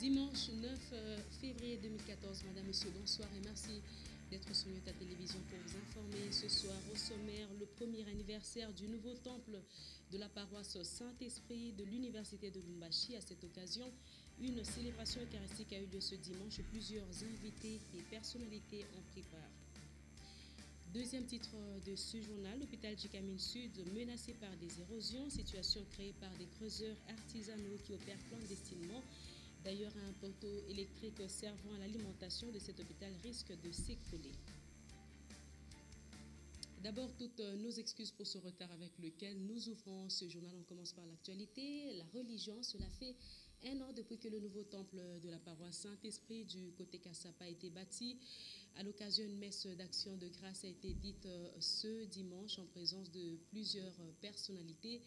Dimanche 9 février 2014, Madame, Monsieur, bonsoir et merci d'être sur ta télévision pour vous informer. Ce soir, au sommaire, le premier anniversaire du nouveau temple de la paroisse Saint-Esprit de l'Université de Lubumbashi. À cette occasion, une célébration eucharistique a eu lieu ce dimanche. Plusieurs invités et personnalités ont pris part. Deuxième titre de ce journal, l'hôpital Djikamine Sud menacé par des érosions, situation créée par des creuseurs artisanaux qui opèrent clandestinement. D'ailleurs, un poteau électrique servant à l'alimentation de cet hôpital risque de s'écrouler. D'abord, toutes nos excuses pour ce retard avec lequel nous ouvrons ce journal. On commence par l'actualité. La religion, cela fait 1 an depuis que le nouveau temple de la paroisse Saint-Esprit du côté Kassapa a été bâti. À l'occasion, une messe d'action de grâce a été dite ce dimanche en présence de plusieurs personnalités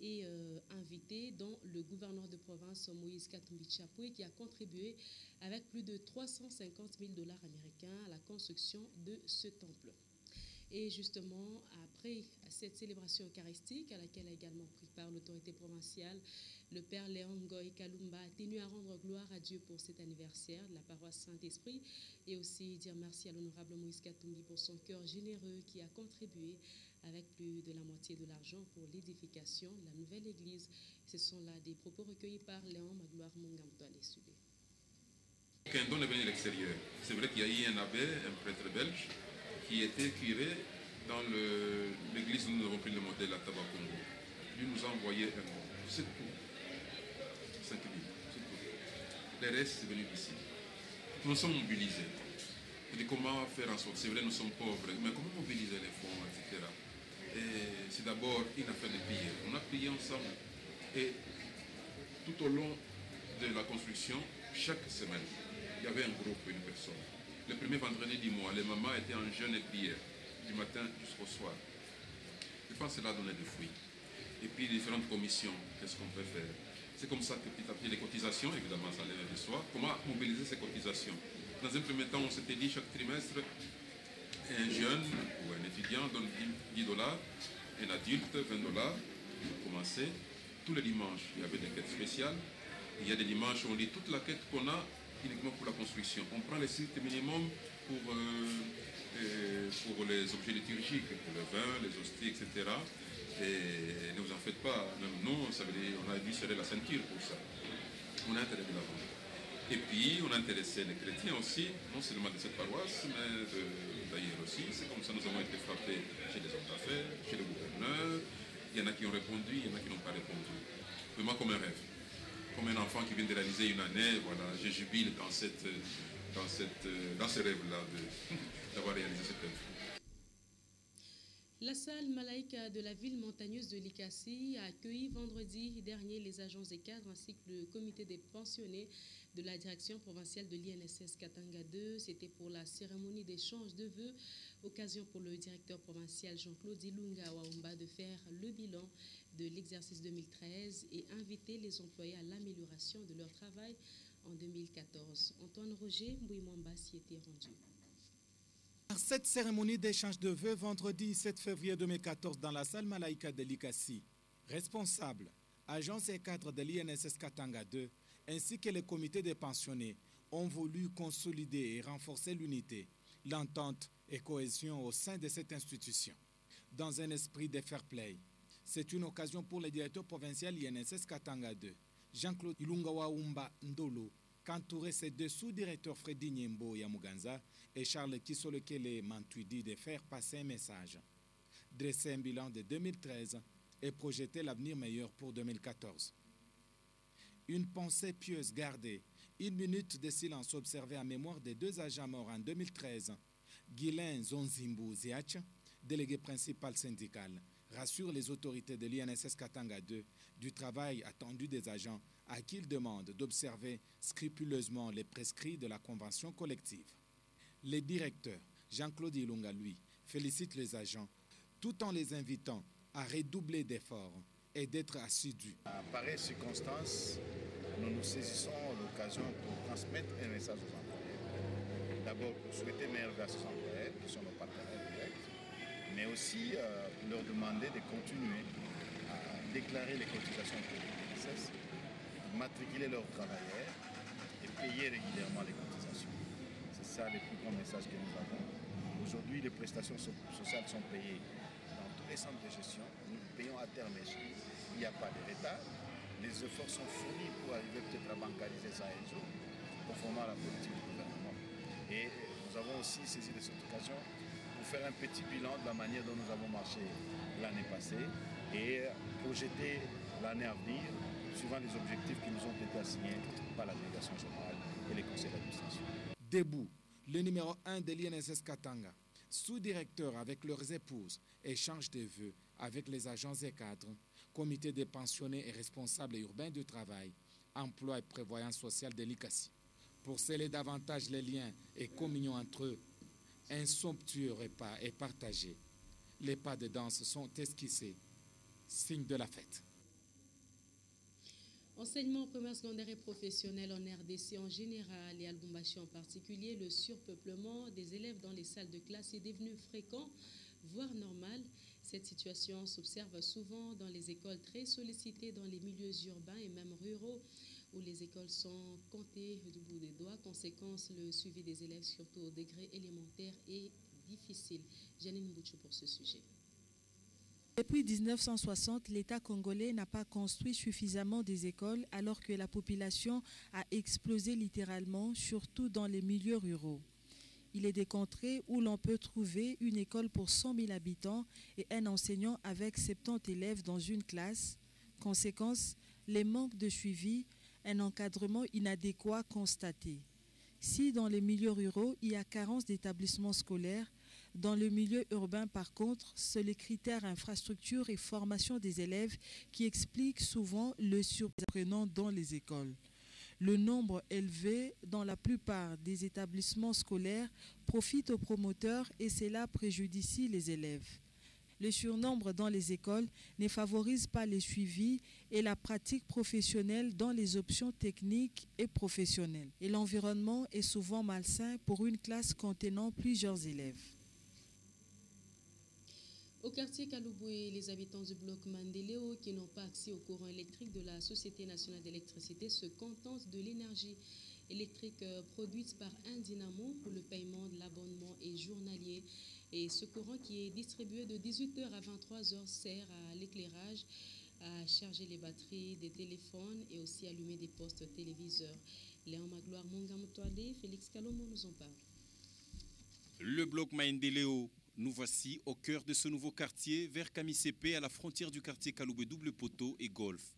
et invités, dont le gouverneur de province Moïse Katumbi Chapoué, qui a contribué avec plus de 350 000 $ américains à la construction de ce temple. Et justement, après cette célébration eucharistique à laquelle a également pris part l'autorité provinciale, le père Léon Ngoy Kalumba a tenu à rendre gloire à Dieu pour cet anniversaire de la paroisse Saint-Esprit et aussi dire merci à l'honorable Moïse Katumbi pour son cœur généreux qui a contribué avec plus de la moitié de l'argent pour l'édification de la nouvelle église. Ce sont là des propos recueillis par Léon Magloire Mungamto à l'Essudé. Qu'un don est venu de l'extérieur. C'est vrai qu'il y a eu un abbé, un prêtre belge, qui était curé dans l'église où nous avons pris le modèle à Tabakongo. Lui nous a envoyé un don. C'est tout. 5 000, c'est tout. Le reste, c'est venu d'ici. Nous sommes mobilisés. Je dis comment faire en sorte, c'est vrai, nous sommes pauvres, mais comment mobiliser les fonds, etc. Et c'est d'abord une affaire de prière. On a prié ensemble. Et tout au long de la construction, chaque semaine, il y avait un groupe, une personne. Le premier vendredi du mois, les mamans étaient en jeûne et prière, du matin jusqu'au soir. Je pense que cela a donné des fruits. Et puis, les différentes commissions, qu'est-ce qu'on peut faire? C'est comme ça que petit à petit, les cotisations, évidemment, ça allait de soi. Comment mobiliser ces cotisations? Dans un premier temps, on s'était dit chaque trimestre, un jeune ou un étudiant donne 10 $, un adulte 20 $, pour commencer. Tous les dimanches, il y avait des quêtes spéciales. Il y a des dimanches où on lit toute la quête qu'on a uniquement pour la construction. On prend les sites minimum pour les objets liturgiques, pour le vin, les hosties, etc. Et ne vous en faites pas, même nous, ça veut dire, on a dû serrer la ceinture pour ça. On a intérêt de l'avant. Et puis, on a intéressé les chrétiens aussi, non seulement de cette paroisse, mais d'ailleurs aussi. C'est comme ça que nous avons été frappés chez les hommes d'affaires, chez les gouverneurs. Il y en a qui ont répondu, il y en a qui n'ont pas répondu. Vraiment comme un rêve. Comme un enfant qui vient de réaliser une année, voilà, je jubile dans ce rêve-là d'avoir réalisé cette œuvre. La salle Malaïka de la ville montagneuse de Likasi a accueilli vendredi dernier les agents et cadres ainsi que le comité des pensionnés de la direction provinciale de l'INSS Katanga 2. C'était pour la cérémonie d'échange de vœux, occasion pour le directeur provincial Jean-Claude Ilunga Waumba de faire le bilan de l'exercice 2013 et inviter les employés à l'amélioration de leur travail en 2014. Antoine Roger Mbouimwamba s'y était rendu. Cette cérémonie d'échange de vœux vendredi 7 février 2014 dans la salle Malaïka de Likasi, responsables, agents et cadres de l'INSS Katanga 2 ainsi que les comités des pensionnés ont voulu consolider et renforcer l'unité, l'entente et cohésion au sein de cette institution. Dans un esprit de fair play, c'est une occasion pour le directeur provincial INSS Katanga 2, Jean-Claude Ilunga Waumba Ndolo, qu'entourait ses deux sous-directeurs Freddy Nyembo Yamuganza et Charles Kisolekele Mantuidi de faire passer un message, dresser un bilan de 2013 et projeter l'avenir meilleur pour 2014. Une pensée pieuse gardée, 1 minute de silence observé en mémoire des 2 agents morts en 2013, Guylain Zonzimbu Ziach, délégué principal syndical, rassure les autorités de l'INSS Katanga 2 du travail attendu des agents à qui il demande d'observer scrupuleusement les prescrits de la convention collective. Le directeur, Jean-Claude Ilunga, lui, félicite les agents tout en les invitant à redoubler d'efforts et d'être assidus. À pareille circonstance, nous nous saisissons de l'occasion pour transmettre un message aux employés. D'abord pour souhaiter meilleur grâce aux employés, qui sont nos partenaires directs, mais aussi leur demander de continuer à déclarer les cotisations pour l'INSS, matriculer leurs travailleurs et payer régulièrement les cotisations. C'est ça le plus grand message que nous avons. Aujourd'hui, les prestations sociales sont payées dans tous les centres de gestion. Nous payons à terme échéance. Il n'y a pas de retard. Les efforts sont fournis pour arriver peut-être à bancaliser ça un jour, conformément à la politique du gouvernement. Et nous avons aussi saisi de cette occasion pour faire un petit bilan de la manière dont nous avons marché l'année passée et projeter l'année à venir suivant les objectifs qui nous ont été assignés par la délégation générale et les conseils d'administration. Debout, le numéro 1 de l'INSS Katanga, sous-directeur avec leurs épouses, échange de vœux avec les agents et cadres, comité des pensionnés et responsables urbains du travail, emploi et prévoyance sociale de l'ICASI. Pour sceller davantage les liens et communion entre eux, un somptueux repas est partagé. Les pas de danse sont esquissés, signe de la fête. Enseignement primaire, secondaire et professionnel en RDC en général et à Lubumbashi en particulier, le surpeuplement des élèves dans les salles de classe est devenu fréquent, voire normal. Cette situation s'observe souvent dans les écoles très sollicitées dans les milieux urbains et même ruraux où les écoles sont comptées du bout des doigts. Conséquence, le suivi des élèves, surtout au degré élémentaire, est difficile. Janine Mbouchou pour ce sujet. Depuis 1960, l'État congolais n'a pas construit suffisamment des écoles alors que la population a explosé littéralement, surtout dans les milieux ruraux. Il est des contrées où l'on peut trouver une école pour 100 000 habitants et un enseignant avec 70 élèves dans une classe. Conséquence, les manques de suivi, un encadrement inadéquat constaté. Si dans les milieux ruraux, il y a carence d'établissements scolaires, dans le milieu urbain, par contre, c'est les critères infrastructure et formation des élèves qui expliquent souvent le surprenant dans les écoles. Le nombre élevé dans la plupart des établissements scolaires profite aux promoteurs et cela préjudicie les élèves. Le surnombre dans les écoles ne favorise pas les suivis et la pratique professionnelle dans les options techniques et professionnelles. Et l'environnement est souvent malsain pour une classe contenant plusieurs élèves. Au quartier Kalouboué, les habitants du bloc Mandeleo qui n'ont pas accès au courant électrique de la Société nationale d'électricité se contentent de l'énergie électrique produite par un dynamo pour le paiement de l'abonnement et journalier. Et ce courant qui est distribué de 18h à 23h sert à l'éclairage, à charger les batteries des téléphones et aussi allumer des postes téléviseurs. Léon Magloire Mongamotouadé, Félix Kalomo nous en parle. Le bloc Mandeleo. Nous voici au cœur de ce nouveau quartier, vers Kamisepe, à la frontière du quartier Kalouboué Double Poteau et Golf.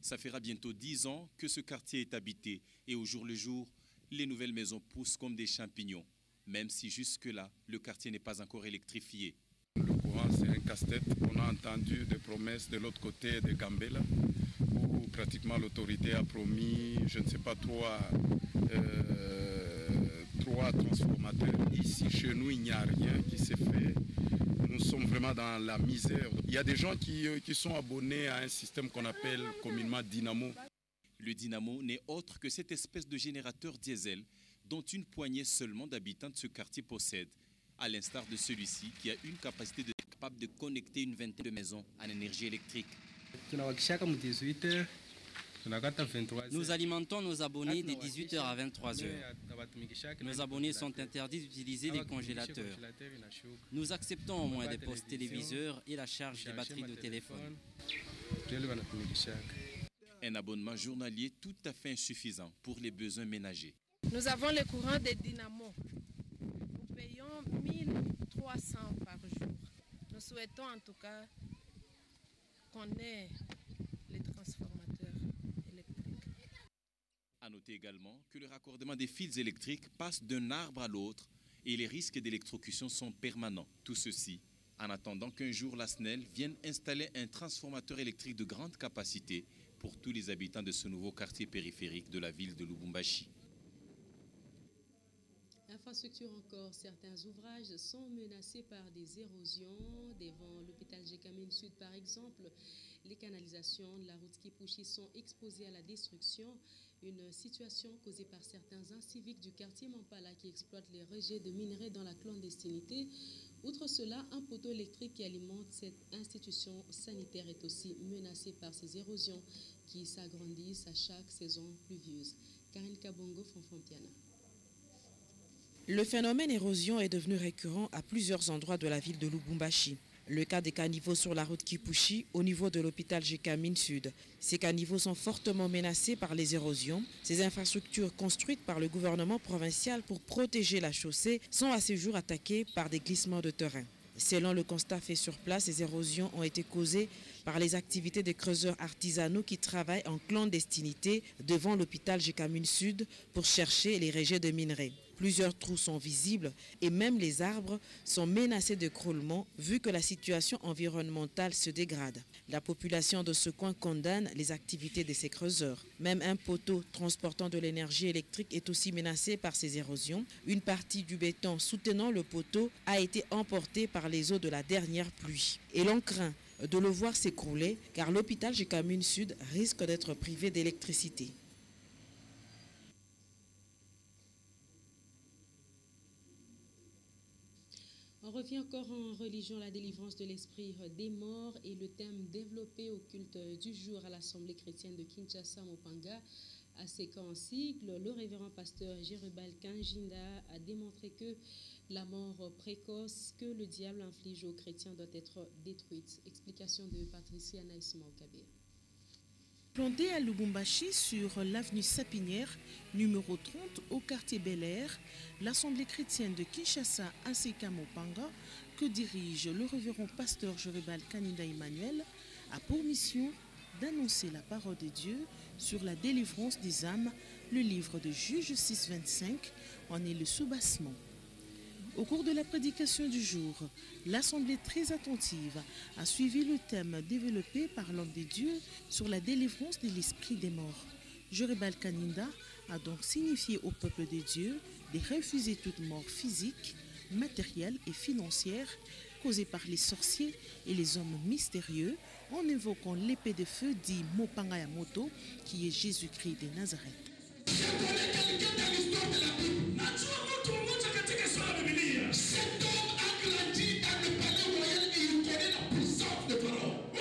Ça fera bientôt 10 ans que ce quartier est habité et au jour le jour, les nouvelles maisons poussent comme des champignons, même si jusque-là, le quartier n'est pas encore électrifié. Le courant, c'est un casse-tête. On a entendu des promesses de l'autre côté de Gambela, où pratiquement l'autorité a promis, je ne sais pas, trois transformateurs. Ici, chez nous, il n'y a rien qui s'est fait. Nous sommes vraiment dans la misère. Il y a des gens qui sont abonnés à un système qu'on appelle communément Dynamo. Le Dynamo n'est autre que cette espèce de générateur diesel dont une poignée seulement d'habitants de ce quartier possède, à l'instar de celui-ci qui a une capacité capable de connecter une vingtaine de maisons en énergie électrique. Nous alimentons nos abonnés de 18h à 23h. Nos abonnés sont interdits d'utiliser les congélateurs. Nous acceptons au moins des postes téléviseurs et la charge des batteries de téléphone. Un abonnement journalier tout à fait insuffisant pour les besoins ménagers. Nous avons le courant des dynamos. Nous payons 1300 par jour. Nous souhaitons en tout cas qu'on ait les transformateurs électriques. À noter également que le raccordement des fils électriques passe d'un arbre à l'autre et les risques d'électrocution sont permanents. Tout ceci en attendant qu'un jour la SNEL vienne installer un transformateur électrique de grande capacité pour tous les habitants de ce nouveau quartier périphérique de la ville de Lubumbashi. Infrastructure encore, certains ouvrages sont menacés par des érosions. Devant l'hôpital Jekamine Sud par exemple, les canalisations de la route Kipouchi sont exposées à la destruction. Une situation causée par certains inciviques du quartier Mampala qui exploitent les rejets de minerais dans la clandestinité. Outre cela, un poteau électrique qui alimente cette institution sanitaire est aussi menacé par ces érosions qui s'agrandissent à chaque saison pluvieuse. Karine Kabongo, Fonfontiana. Le phénomène érosion est devenu récurrent à plusieurs endroits de la ville de Lubumbashi. Le cas des caniveaux sur la route Kipushi au niveau de l'hôpital Jekamine Sud. Ces caniveaux sont fortement menacés par les érosions. Ces infrastructures construites par le gouvernement provincial pour protéger la chaussée sont à ce jour attaquées par des glissements de terrain. Selon le constat fait sur place, ces érosions ont été causées par les activités des creuseurs artisanaux qui travaillent en clandestinité devant l'hôpital Jekamine Sud pour chercher les rejets de minerais. Plusieurs trous sont visibles et même les arbres sont menacés d'écroulement vu que la situation environnementale se dégrade. La population de ce coin condamne les activités de ces creuseurs. Même un poteau transportant de l'énergie électrique est aussi menacé par ces érosions. Une partie du béton soutenant le poteau a été emportée par les eaux de la dernière pluie. Et l'on craint de le voir s'écrouler car l'hôpital Jekamine Sud risque d'être privé d'électricité. On revient encore en religion, la délivrance de l'esprit des morts et le thème développé au culte du jour à l'Assemblée chrétienne de Kinshasa, Mopanga. À ces cas en sigle, le révérend pasteur Jérubal Kanjinda a démontré que la mort précoce que le diable inflige aux chrétiens doit être détruite. Explication de Patricia Naïsma Okabé. Planté à Lubumbashi sur l'avenue Sapinière, numéro 30 au quartier Bel Air, l'Assemblée chrétienne de Kinshasa ACK Mopanga, que dirige le révérend pasteur Jérubal Kanjinda Emmanuel, a pour mission d'annoncer la parole de Dieu sur la délivrance des âmes. Le livre de Juge 6,25 en est le soubassement. Au cours de la prédication du jour, l'Assemblée très attentive a suivi le thème développé par l'homme de Dieu sur la délivrance de l'esprit des morts. Jérubal Kanjinda a donc signifié au peuple de Dieu de refuser toute mort physique, matérielle et financière causée par les sorciers et les hommes mystérieux en évoquant l'épée de feu dit Mopanga Yamoto qui est Jésus-Christ de Nazareth. Je connais quelqu'un dans l'histoire de la Bible. Cet homme a grandi dans le palais royal et il connaît la puissance de Pharaon. Il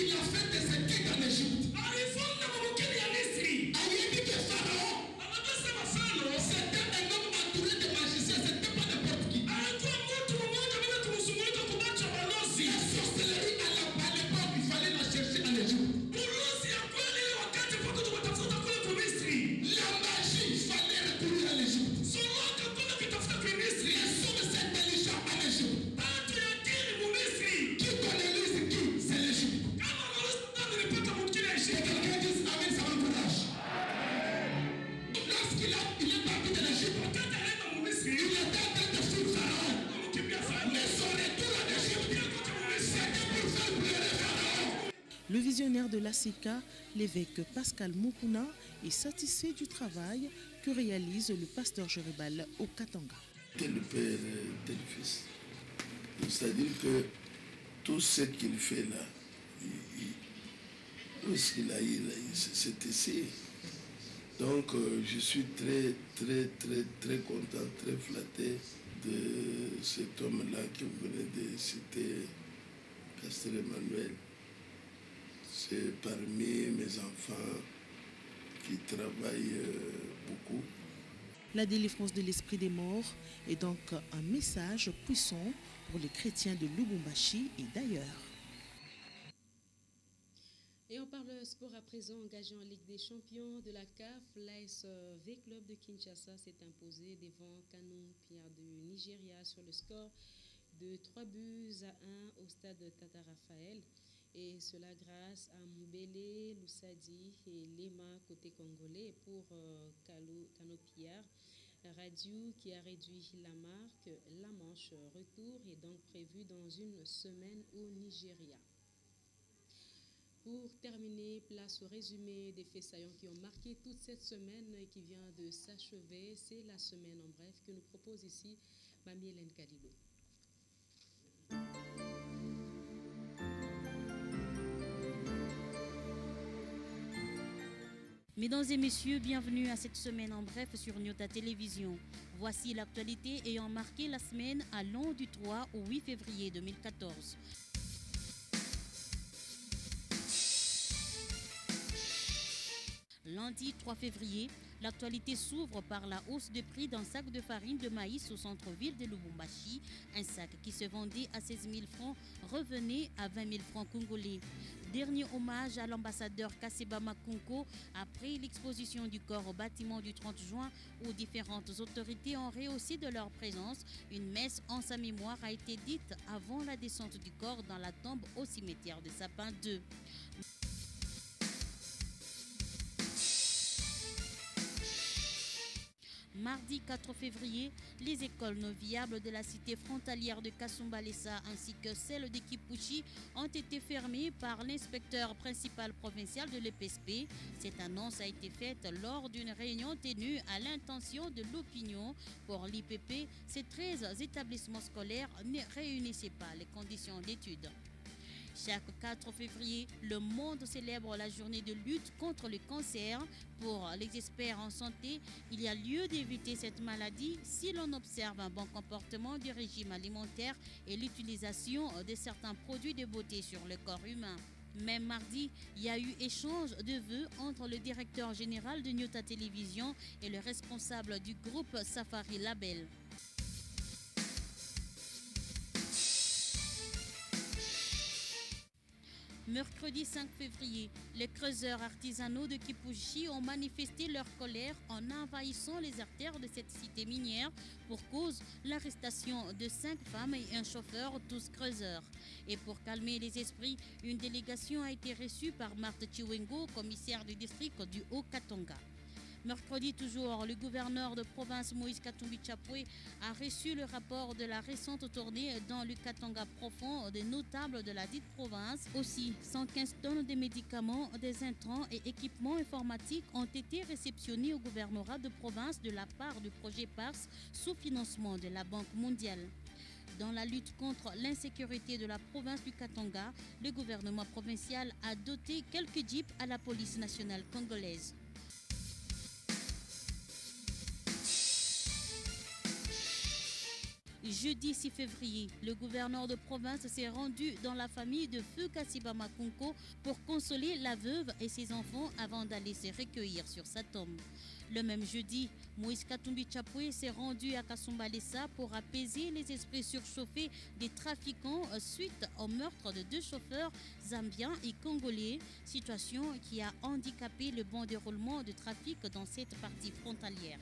a fait des études en Égypte. Pharaon, c'était un homme entouré de magiciens, c'était pas n'importe qui. La sorcellerie à l'époque, il fallait la chercher en Égypte. La magie, il fallait recourir à l'Égypte. Les hommes intelligents en Égypte. Qui connaît lui, c'est qui? C'est l'Égypte. Et quelqu'un dit Amen, ça m'encourage. Lorsqu'il est parti de l'Égypte, il était en train de fuir Pharaon. Mais son retour en Égypte, c'était pour faire pleurer Pharaon. Le visionnaire de l'ACK, l'évêque Pascal Mukuna, est satisfait du travail que réalise le pasteur Jérubal au Katanga. Tel père, tel fils. C'est-à-dire que tout ce qu'il fait là, tout ce qu'il a eu là, c'est essayé. Donc je suis très content, très flatté de cet homme-là que vous venez de citer, pasteur Emmanuel. C'est parmi mes enfants qui travaillent beaucoup. La délivrance de l'esprit des morts est donc un message puissant pour les chrétiens de Lubumbashi et d'ailleurs. Et on parle sport à présent, engagé en Ligue des Champions de la CAF. L'AS V-Club de Kinshasa s'est imposé devant Kano Pillard du Nigeria sur le score de 3-1 au stade Tata Raphaël. Et cela grâce à Moubele, Loussadi et Lema côté congolais pour Kano Pillard. Radio qui a réduit la marque. La manche retour est donc prévue dans une semaine au Nigeria. Pour terminer, place au résumé des faits saillants qui ont marqué toute cette semaine qui vient de s'achever. C'est la semaine en bref que nous propose ici Mamie Hélène Kalilo. Mesdames et messieurs, bienvenue à cette semaine en bref sur Nyota Télévision. Voici l'actualité ayant marqué la semaine allant du 3 au 8 février 2014. Lundi 3 février, l'actualité s'ouvre par la hausse de prix d'un sac de farine de maïs au centre-ville de Lubumbashi. Un sac qui se vendait à 16 000 francs revenait à 20 000 francs congolais. Dernier hommage à l'ambassadeur Kasseba Makunko après l'exposition du corps au bâtiment du 30 juin où différentes autorités ont rehaussé de leur présence. Une messe en sa mémoire a été dite avant la descente du corps dans la tombe au cimetière de Sapin 2. Mardi 4 février, les écoles non viables de la cité frontalière de Kasumbalesa ainsi que celles de Kipushi ont été fermées par l'inspecteur principal provincial de l'EPSP. Cette annonce a été faite lors d'une réunion tenue à l'intention de l'opinion. Pour l'IPP, ces 13 établissements scolaires ne réunissaient pas les conditions d'études. Chaque 4 février, le monde célèbre la journée de lutte contre le cancer. Pour les experts en santé, il y a lieu d'éviter cette maladie si l'on observe un bon comportement du régime alimentaire et l'utilisation de certains produits de beauté sur le corps humain. Même mardi, il y a eu échange de vœux entre le directeur général de Nyota Télévision et le responsable du groupe Safari Label. Mercredi 5 février, les creuseurs artisanaux de Kipushi ont manifesté leur colère en envahissant les artères de cette cité minière pour cause l'arrestation de 5 femmes et un chauffeur, tous creuseurs. Et pour calmer les esprits, une délégation a été reçue par Marthe Chiwengo, commissaire du district du Haut-Katanga. Mercredi toujours, le gouverneur de province Moïse Katumbi Chapwe a reçu le rapport de la récente tournée dans le Katanga profond des notables de la dite province. Aussi, 115 tonnes de médicaments, des intrants et équipements informatiques ont été réceptionnés au gouvernorat de province de la part du projet PARS sous financement de la Banque mondiale. Dans la lutte contre l'insécurité de la province du Katanga, le gouvernement provincial a doté quelques jeeps à la police nationale congolaise. Jeudi 6 février, le gouverneur de province s'est rendu dans la famille de Feu Kasseba Makunko pour consoler la veuve et ses enfants avant d'aller se recueillir sur sa tombe. Le même jeudi, Moïse Katumbi Chapwe s'est rendu à Kasumbalesa pour apaiser les esprits surchauffés des trafiquants suite au meurtre de 2 chauffeurs zambiens et congolais, situation qui a handicapé le bon déroulement du trafic dans cette partie frontalière.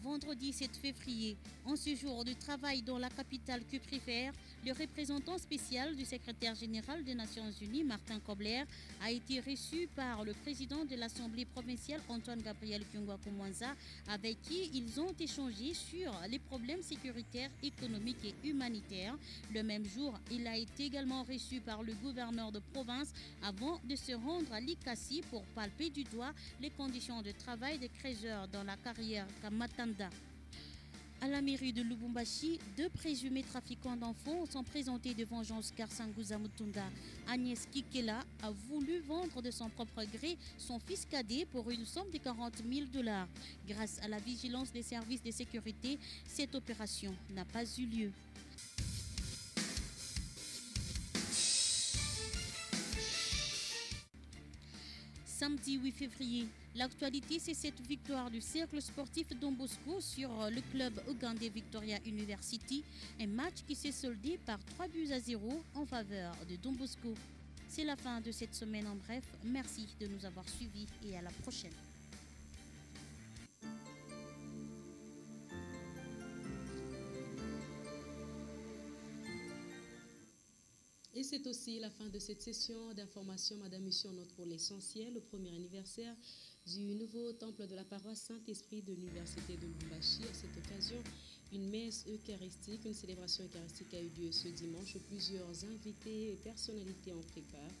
Vendredi 7 février, en ce jour de travail dans la capitale cuprifère, le représentant spécial du secrétaire général des Nations Unies, Martin Kobler, a été reçu par le président de l'Assemblée provinciale, Antoine Gabriel Kyungwa-Kumwanza, avec qui ils ont échangé sur les problèmes sécuritaires, économiques et humanitaires. Le même jour, il a été également reçu par le gouverneur de province avant de se rendre à Likasi pour palper du doigt les conditions de travail des creuseurs dans la carrière Kamatanda. À la mairie de Lubumbashi, 2 présumés trafiquants d'enfants sont présentés devant Jean-Oscar Sanguza Mutunda. Agnès Kikela a voulu vendre de son propre gré son fils cadet pour une somme de 40 000 $. Grâce à la vigilance des services de sécurité, cette opération n'a pas eu lieu. Samedi 8 février, l'actualité c'est cette victoire du cercle sportif Don Bosco sur le club ougandais Victoria University, un match qui s'est soldé par 3-0 en faveur de Don Bosco. C'est la fin de cette semaine en bref, merci de nous avoir suivis et à la prochaine. Et c'est aussi la fin de cette session d'information. Madame, Monsieur, on note pour l'essentiel, le premier anniversaire du nouveau temple de la paroisse Saint-Esprit de l'Université de Lubumbashi. À cette occasion, une messe eucharistique, une célébration eucharistique a eu lieu ce dimanche. Plusieurs invités et personnalités ont pris part,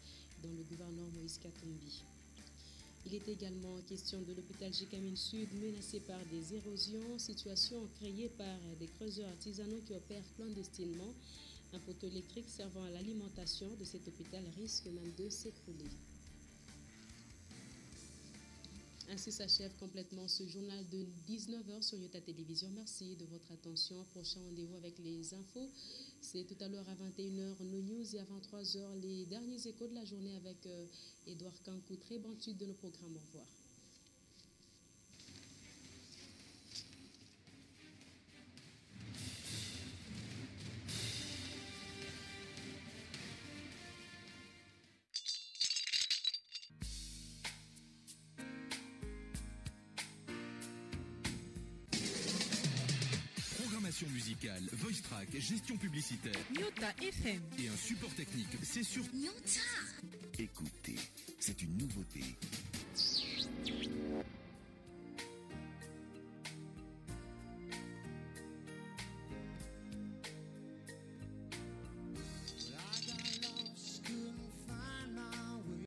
dont le gouverneur Moïse Katumbi. Il est également question de l'hôpital Jikamine Sud menacé par des érosions, situation créée par des creuseurs artisanaux qui opèrent clandestinement. Un poteau électrique servant à l'alimentation de cet hôpital risque même de s'écrouler. Ainsi s'achève complètement ce journal de 19h sur Yota Télévision. Merci de votre attention. Prochain rendez-vous avec les infos. C'est tout à l'heure à 21h nos news et à 23h les derniers échos de la journée avec Edouard Kankou. Très bonne suite de nos programmes. Au revoir. Musicale, voice track, gestion publicitaire. Yota FM. Et un support technique, c'est sur Yota. Écoutez, c'est une nouveauté.